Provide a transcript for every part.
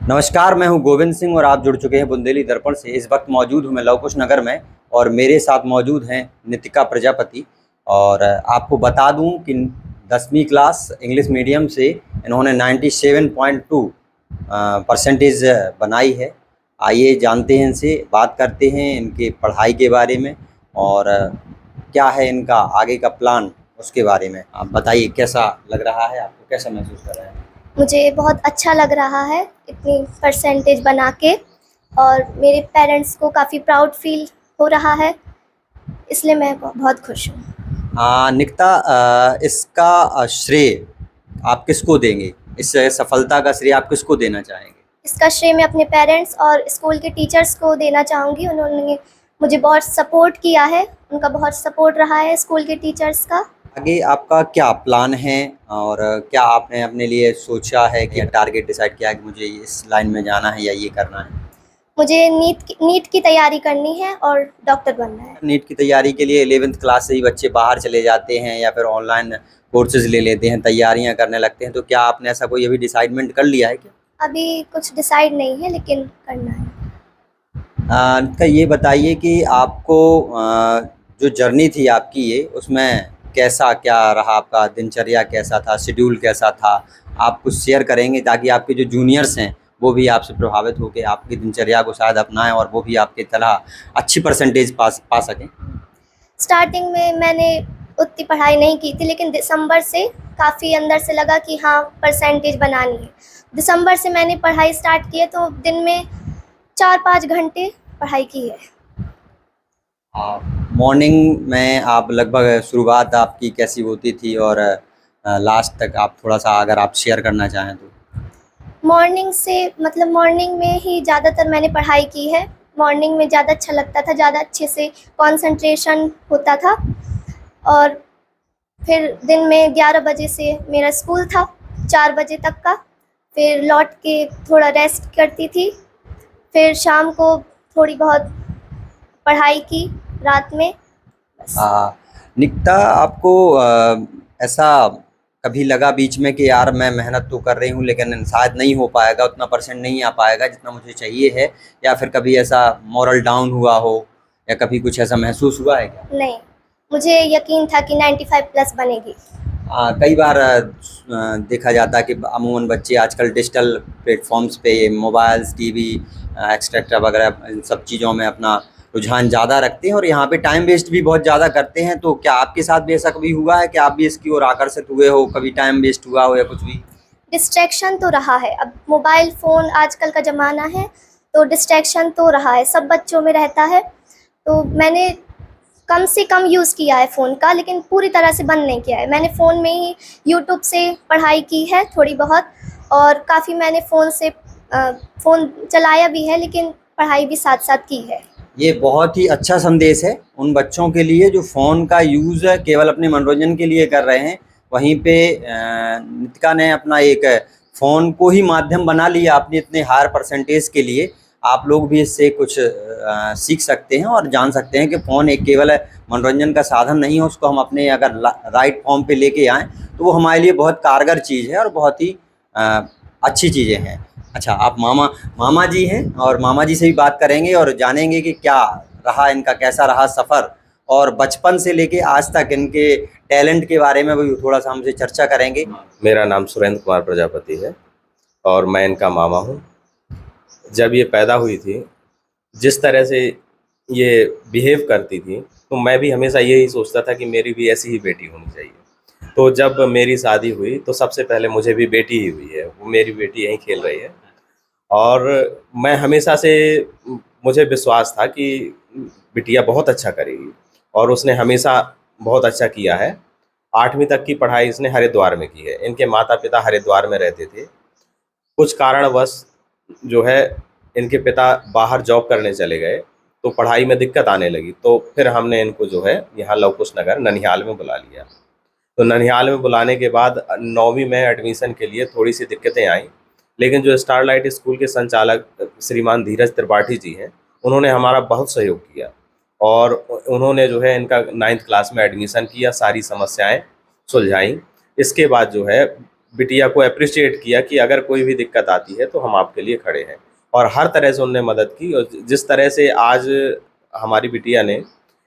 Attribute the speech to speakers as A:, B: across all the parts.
A: नमस्कार, मैं हूं गोविंद सिंह और आप जुड़ चुके हैं बुंदेली दर्पण से। इस वक्त मौजूद हूं मैं लव कुश नगर में और मेरे साथ मौजूद हैं नितिका प्रजापति। और आपको बता दूं कि 10वीं क्लास इंग्लिश मीडियम से इन्होंने 97.2 परसेंटेज बनाई है। आइए जानते हैं इनसे, बात करते हैं इनके पढ़ाई के बारे में और क्या है इनका आगे का प्लान, उसके बारे में। आप बताइए, कैसा लग रहा है आपको, कैसा महसूस कर रहे हैं?
B: मुझे बहुत अच्छा लग रहा है इतनी परसेंटेज बना के, और मेरे पेरेंट्स को काफ़ी प्राउड फील हो रहा है, इसलिए मैं बहुत खुश हूँ।
A: निकिता, इसका श्रेय आप किसको देंगे? इस सफलता का श्रेय आप किसको देना चाहेंगे?
B: इसका श्रेय मैं अपने पेरेंट्स और स्कूल के टीचर्स को देना चाहूँगी। उन्होंने मुझे बहुत सपोर्ट किया है, उनका बहुत सपोर्ट रहा है स्कूल के टीचर्स का।
A: आगे आपका क्या प्लान है और क्या आपने अपने लिए सोचा है कि टारगेट डिसाइड किया है कि मुझे इस लाइन में जाना है या ये करना है?
B: मुझे नीट की तैयारी करनी है और डॉक्टर बनना है।
A: नीट की तैयारी के लिए 11th क्लास से ही बच्चे बाहर चले जाते हैं या फिर ऑनलाइन कोर्सेज ले लेते हैं, तैयारियां करने लगते हैं, तो क्या आपने ऐसा कोई अभी डिसाइडमेंट कर लिया है क्या?
B: अभी कुछ डिसाइड नहीं है, लेकिन करना है।
A: नितिका, ये बताइए कि आपको जो जर्नी थी आपकी ये, उसमें कैसा क्या रहा? आपका दिनचर्या कैसा था, शेड्यूल कैसा था? आप कुछ शेयर करेंगे ताकि आपके जो जूनियर्स हैं वो भी आपसे प्रभावित होकर आपकी दिनचर्या को शायद अपनाएं और वो भी आपकी तरह अच्छी परसेंटेज पा सकें।
B: स्टार्टिंग में मैंने उतनी पढ़ाई नहीं की थी, लेकिन दिसंबर से काफ़ी अंदर से लगा कि हाँ, परसेंटेज बनानी है। दिसंबर से मैंने पढ़ाई स्टार्ट की है, तो दिन में 4-5 घंटे पढ़ाई की है।
A: मॉर्निंग में आप लगभग शुरुआत आपकी कैसी होती थी और लास्ट तक आप थोड़ा सा अगर आप शेयर करना चाहें तो?
B: मॉर्निंग से मतलब मॉर्निंग में ही ज़्यादातर मैंने पढ़ाई की है। मॉर्निंग में ज़्यादा अच्छा लगता था, ज़्यादा अच्छे से कंसंट्रेशन होता था। और फिर दिन में 11 बजे से मेरा स्कूल था, 4 बजे तक का। फिर लौट के थोड़ा रेस्ट करती थी, फिर शाम को थोड़ी बहुत पढ़ाई की रात में।
A: निकिता, आपको ऐसा कभी लगा बीच में कि यार मैं मेहनत तो कर रही हूँ लेकिन शायद नहीं हो पाएगा, उतना परसेंट नहीं आ पाएगा जितना मुझे चाहिए है, या फिर कभी ऐसा मोरल डाउन हुआ हो या कभी कुछ ऐसा महसूस हुआ है क्या?
B: नहीं, मुझे यकीन था कि 95 प्लस बनेगी।
A: कई बार देखा जाता है कि अमूमन बच्चे आजकल डिजिटल प्लेटफॉर्म्स पे मोबाइल्स, टीवी, एक्स्ट्रा वगैरह इन सब चीज़ों में अपना रुझान ज़्यादा रखते हैं और यहाँ पे टाइम वेस्ट भी बहुत ज़्यादा करते हैं। तो क्या आपके साथ भी ऐसा कभी हुआ है कि आप भी इसकी ओर आकर्षित हुए हो, कभी टाइम वेस्ट हुआ हो या कुछ भी?
B: डिस्ट्रैक्शन तो रहा है, अब मोबाइल फ़ोन आजकल का ज़माना है, तो डिस्ट्रैक्शन तो रहा है, सब बच्चों में रहता है। तो मैंने कम से कम यूज़ किया है फ़ोन का, लेकिन पूरी तरह से बंद नहीं किया है। मैंने फ़ोन में ही यूट्यूब से पढ़ाई की है थोड़ी बहुत, और काफ़ी मैंने फ़ोन से फ़ोन चलाया भी है, लेकिन पढ़ाई भी साथ साथ की है।
A: ये बहुत ही अच्छा संदेश है उन बच्चों के लिए जो फ़ोन का यूज़ केवल अपने मनोरंजन के लिए कर रहे हैं। वहीं पे नितिका ने अपना एक फ़ोन को ही माध्यम बना लिया अपनी इतने हायर परसेंटेज के लिए। आप लोग भी इससे कुछ सीख सकते हैं और जान सकते हैं कि फ़ोन एक केवल मनोरंजन का साधन नहीं है, उसको हम अपने अगर राइट फॉर्म पे लेके आएँ तो वो हमारे लिए बहुत कारगर चीज़ है और बहुत ही अच्छी चीज़ें हैं। अच्छा, आप मामा जी हैं और मामा जी से भी बात करेंगे और जानेंगे कि क्या रहा इनका, कैसा रहा सफ़र, और बचपन से लेके आज तक इनके टैलेंट के बारे में भी थोड़ा सा हमसे चर्चा करेंगे।
C: मेरा नाम सुरेंद्र कुमार प्रजापति है और मैं इनका मामा हूँ। जब ये पैदा हुई थी, जिस तरह से ये बिहेव करती थी, तो मैं भी हमेशा यही सोचता था कि मेरी भी ऐसी ही बेटी होनी चाहिए। तो जब मेरी शादी हुई तो सबसे पहले मुझे भी बेटी ही हुई है, वो मेरी बेटी यहीं खेल रही है। और मैं हमेशा से मुझे विश्वास था कि बिटिया बहुत अच्छा करेगी और उसने हमेशा बहुत अच्छा किया है। 8वीं तक की पढ़ाई इसने हरिद्वार में की है। इनके माता पिता हरिद्वार में रहते थे। कुछ कारणवश जो है इनके पिता बाहर जॉब करने चले गए, तो पढ़ाई में दिक्कत आने लगी। तो फिर हमने इनको जो है यहाँ लव कुश नगर ननिहाल में बुला लिया। तो ननिहाल में बुलाने के बाद 9वीं में एडमिशन के लिए थोड़ी सी दिक्कतें आई, लेकिन जो स्टारलाइट स्कूल के संचालक श्रीमान धीरज त्रिपाठी जी हैं, उन्होंने हमारा बहुत सहयोग किया और उन्होंने जो है इनका 9th क्लास में एडमिशन किया, सारी समस्याएं सुलझाई। इसके बाद जो है बिटिया को अप्रिशिएट किया कि अगर कोई भी दिक्कत आती है तो हम आपके लिए खड़े हैं, और हर तरह से उनने मदद की। और जिस तरह से आज हमारी बिटिया ने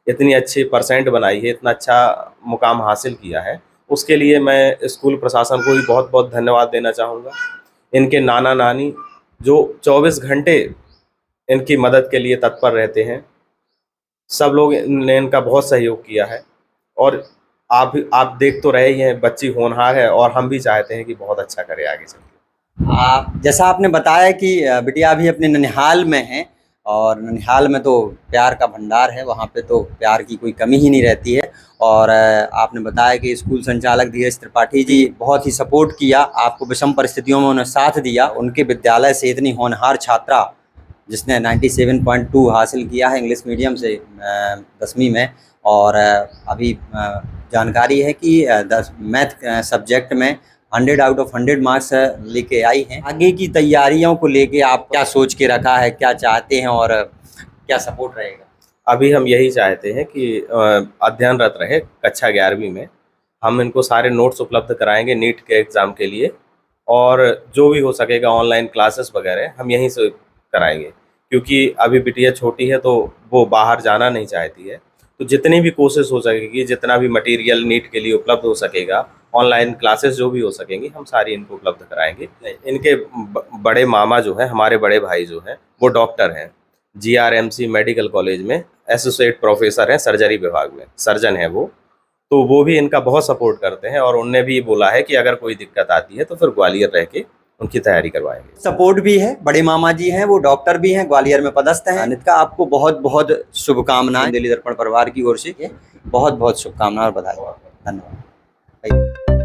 C: इतनी अच्छी परसेंट बनाई है, इतना अच्छा मुकाम हासिल किया है, उसके लिए मैं स्कूल प्रशासन को भी बहुत बहुत धन्यवाद देना चाहूँगा। इनके नाना नानी जो 24 घंटे इनकी मदद के लिए तत्पर रहते हैं, सब लोग ने इनका बहुत सहयोग किया है। और आप देख तो रहे ही हैं, बच्ची होनहार है और हम भी चाहते हैं कि बहुत अच्छा करे आगे चल के।
A: आप जैसा आपने बताया कि बिटिया अभी अपने ननिहाल में है, और ननिहाल में तो प्यार का भंडार है, वहाँ पे तो प्यार की कोई कमी ही नहीं रहती है। और आपने बताया कि स्कूल संचालक धीरज त्रिपाठी जी बहुत ही सपोर्ट किया आपको, विषम परिस्थितियों में उन्हें साथ दिया। उनके विद्यालय से इतनी होनहार छात्रा जिसने 97.2 हासिल किया है इंग्लिश मीडियम से 10वीं में, और अभी जानकारी है कि मैथ सब्जेक्ट में 100 आउट ऑफ 100 मार्क्स लेके आई हैं। आगे की तैयारियों को लेके आप क्या सोच के रखा है, क्या चाहते हैं और क्या सपोर्ट रहेगा?
C: अभी हम यही चाहते हैं कि अध्ययनरत रहे। कक्षा 11वीं में हम इनको सारे नोट्स उपलब्ध कराएंगे नीट के एग्ज़ाम के लिए, और जो भी हो सकेगा ऑनलाइन क्लासेस वगैरह हम यहीं से कराएंगे, क्योंकि अभी बिटिया छोटी है तो वो बाहर जाना नहीं चाहती है। तो जितनी भी कोशिश हो सकेगी, जितना भी मटेरियल नीट के लिए उपलब्ध हो सकेगा, ऑनलाइन क्लासेस जो भी हो सकेंगी, हम सारी इनको उपलब्ध कराएंगे। इनके बड़े मामा जो हैं, हमारे बड़े भाई जो हैं, वो डॉक्टर हैं, GRMC मेडिकल कॉलेज में एसोसिएट प्रोफेसर हैं, सर्जरी विभाग में सर्जन हैं वो। तो वो भी इनका बहुत सपोर्ट करते हैं, और उनने भी बोला है कि अगर कोई दिक्कत आती है तो फिर ग्वालियर रह के उनकी तैयारी करवाएंगे।
A: सपोर्ट भी है, बड़े मामा जी हैं, वो डॉक्टर भी हैं, ग्वालियर में पदस्थ हैं। नितिका, आपको बहुत बहुत शुभकामनाएं दिल्ली दर्पण परिवार की ओर से, बहुत बहुत शुभकामनाएं और बधाई। धन्यवाद।